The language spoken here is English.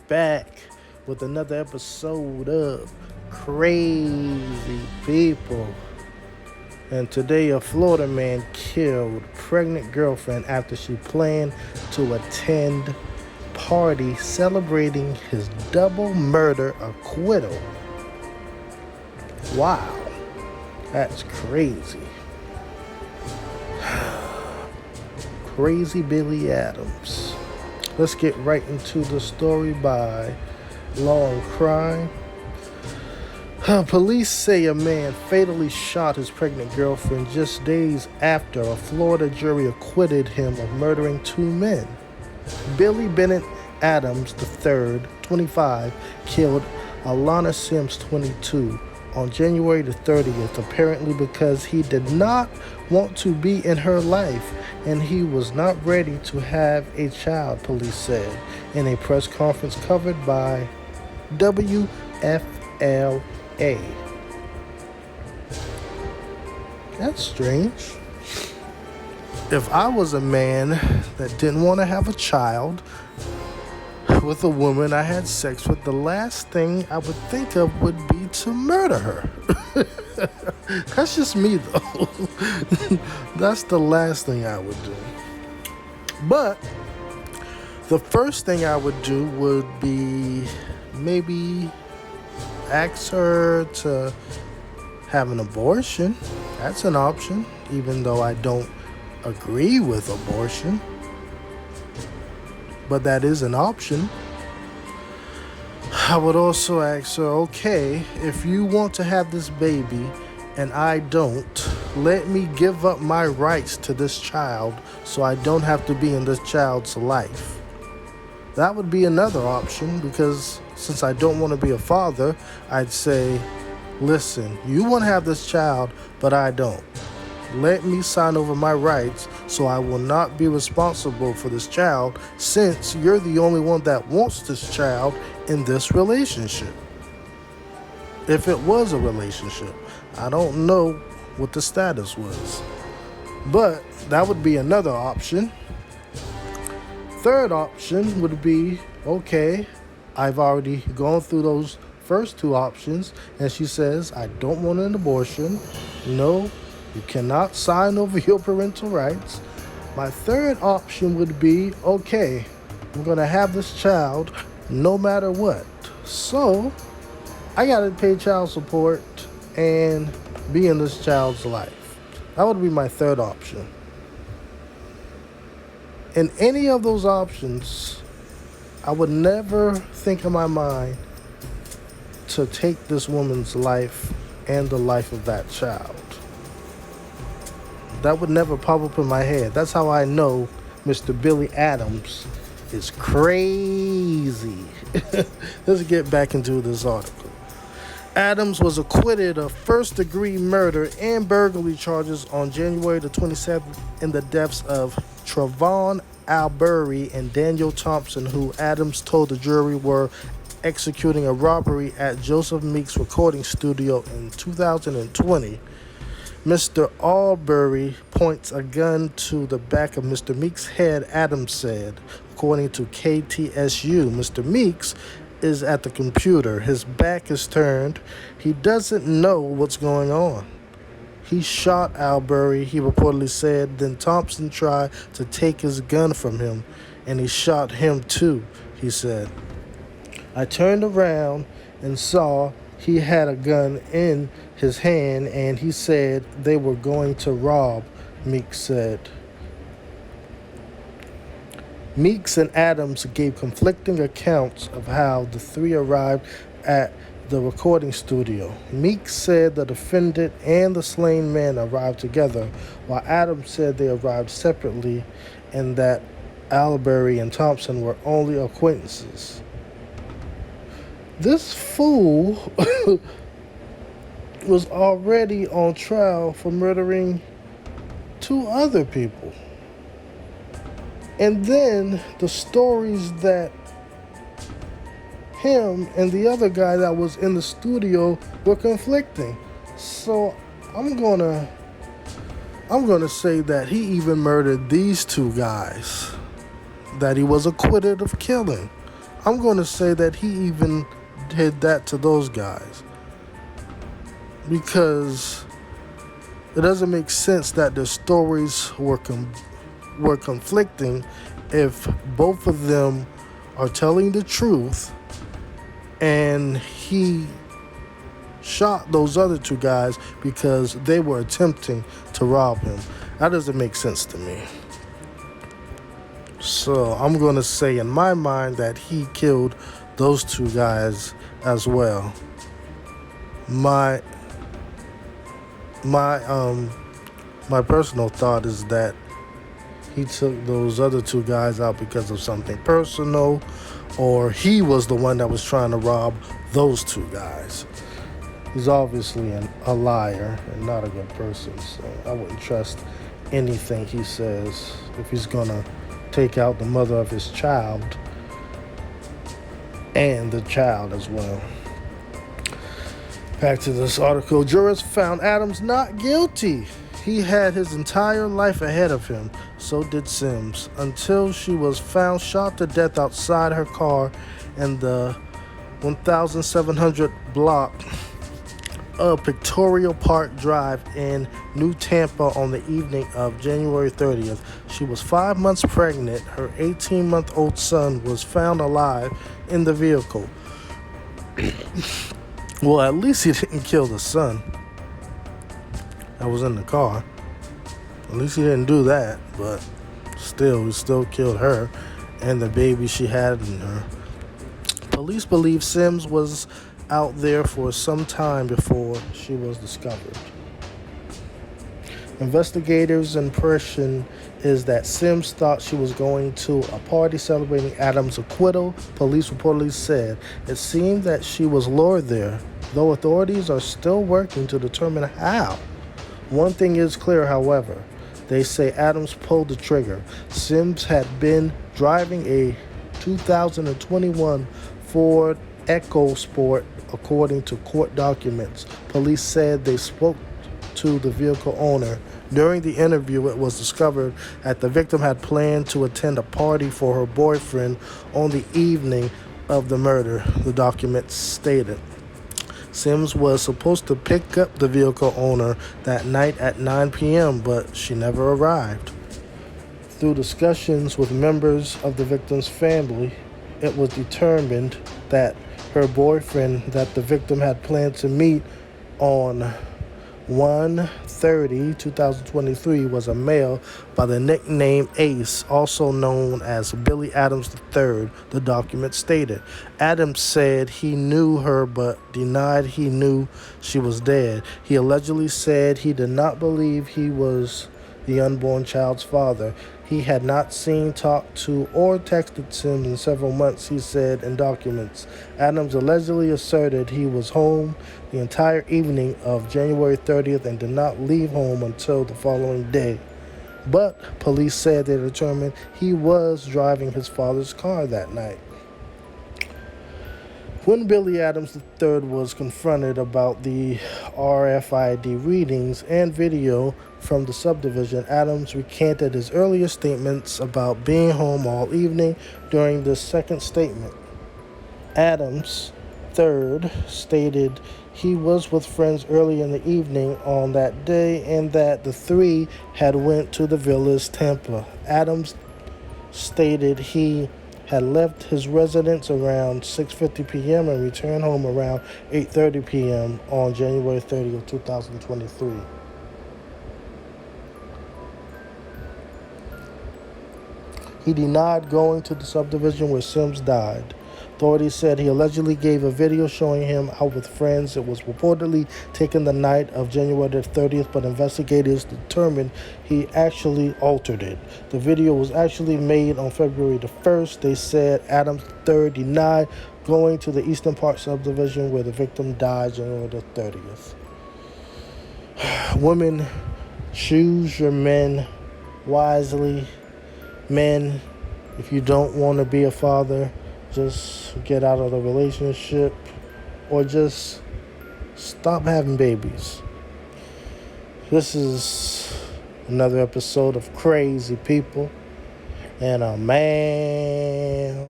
back with another episode of Crazy People. And today, a Florida man killed pregnant girlfriend after she planned to attend party celebrating his double murder acquittal. Wow, that's crazy. Crazy Billy Adams. Let's get right into the story by Law and Crime. Police say a man fatally shot his pregnant girlfriend just days after a Florida jury acquitted him of murdering two men. Billy Bennett Adams III, 25, killed Alana Sims, 22, on January the 30th, apparently because he did not want to be in her life and he was not ready to have a child, police said in a press conference covered by WFLA. That's strange. If I was a man that didn't want to have a child with a woman I had sex with, the last thing I would think of would be to murder her. That's just me, though. That's the last thing I would do. But the first thing I would do would be maybe ask her to have an abortion. That's an option, even though I don't agree with abortion. But that is an option. I would also ask her, okay, if you want to have this baby and I don't, let me give up my rights to this child so I don't have to be in this child's life. That would be another option, because since I don't want to be a father, I'd say, listen, you want to have this child, but I don't. Let me sign over my rights so I will not be responsible for this child, since you're the only one that wants this child in this relationship. If it was a relationship, I don't know what the status was. But that would be another option. Third option would be, okay, I've already gone through those first two options, and she says, I don't want an abortion. No, you cannot sign over your parental rights. My third option would be, okay, I'm going to have this child no matter what. So I got to pay child support and be in this child's life. That would be my third option. In any of those options, I would never think in my mind to take this woman's life and the life of that child. That would never pop up in my head. That's how I know Mr. Billy Adams is crazy. Let's get back into this article. Adams was acquitted of first-degree murder and burglary charges on January the 27th in the deaths of Trevon Albury and Daniel Thompson, who Adams told the jury were executing a robbery at Joseph Meeks' recording studio in 2020. Mr. Albury points a gun to the back of Mr. Meeks' head, Adams said. According to KTSU, Mr. Meeks is at the computer. His back is turned. He doesn't know what's going on. He shot Albury, he reportedly said. Then Thompson tried to take his gun from him, and he shot him too, he said. I turned around and saw he had a gun in his hand, and he said they were going to rob, Meeks said. Meeks and Adams gave conflicting accounts of how the three arrived at the recording studio. Meeks said the defendant and the slain man arrived together, while Adams said they arrived separately and that Albury and Thompson were only acquaintances. This fool was already on trial for murdering two other people. And then the stories that him and the other guy that was in the studio were conflicting. So I'm gonna say that he even murdered these two guys that he was acquitted of killing. I'm going to say that he even did that to those guys, because it doesn't make sense that their stories were conflicting if both of them are telling the truth, and he shot those other two guys because they were attempting to rob him. That doesn't make sense to me. So I'm going to say in my mind that he killed those two guys as well. My my my personal thought is that he took those other two guys out because of something personal, or he was the one that was trying to rob those two guys. He's obviously a liar and not a good person, so I wouldn't trust anything he says if he's gonna take out the mother of his child and the child as well. Back to this article. Jurors found Adams not guilty. He had his entire life ahead of him. So did Sims, until she was found shot to death outside her car in the 1700 block of Pictorial Park Drive in New Tampa on the evening of January 30th. She was 5 months pregnant. Her 18-month-old son was found alive in the vehicle. Well, at least he didn't kill the son that was in the car. At least he didn't do that, but still, he still killed her and the baby she had in her. Police believe Sims was out there for some time before she was discovered. Investigators' impression is that Sims thought she was going to a party celebrating Adams' acquittal. Police reportedly said it seemed that she was lured there, though authorities are still working to determine how. One thing is clear, however. They say Adams pulled the trigger. Sims had been driving a 2021 Ford EcoSport, according to court documents. Police said they spoke to the vehicle owner. During the interview, it was discovered that the victim had planned to attend a party for her boyfriend on the evening of the murder, the documents stated. Sims was supposed to pick up the vehicle owner that night at 9 p.m., but she never arrived. Through discussions with members of the victim's family, it was determined that her boyfriend that the victim had planned to meet on 1/30/2023 was a male by the nickname Ace, also known as Billy Adams III, the document stated. Adams said he knew her but denied he knew she was dead. He allegedly said he did not believe he was the unborn child's father. He had not seen, talked to, or texted Sims in several months, he said in documents. Adams allegedly asserted he was home the entire evening of January 30th and did not leave home until the following day. But police said they determined he was driving his father's car that night. When Billy Adams III was confronted about the RFID readings and video from the subdivision, Adams recanted his earlier statements about being home all evening. During the second statement, Adams III stated he was with friends early in the evening on that day and that the three had went to the Villas, Tampa. Adams stated he had left his residence around 6:50 p.m. and returned home around 8:30 p.m. on January 30th, 2023. He denied going to the subdivision where Sims died. Authorities said he allegedly gave a video showing him out with friends. It was reportedly taken the night of January 30th, but investigators determined he actually altered it. The video was actually made on February the 1st. They said Adams III denied going to the Eastern Park subdivision where the victim died January the 30th. Women, choose your men wisely. Men, if you don't want to be a father, just get out of the relationship or just stop having babies. This is another episode of Crazy People and a man.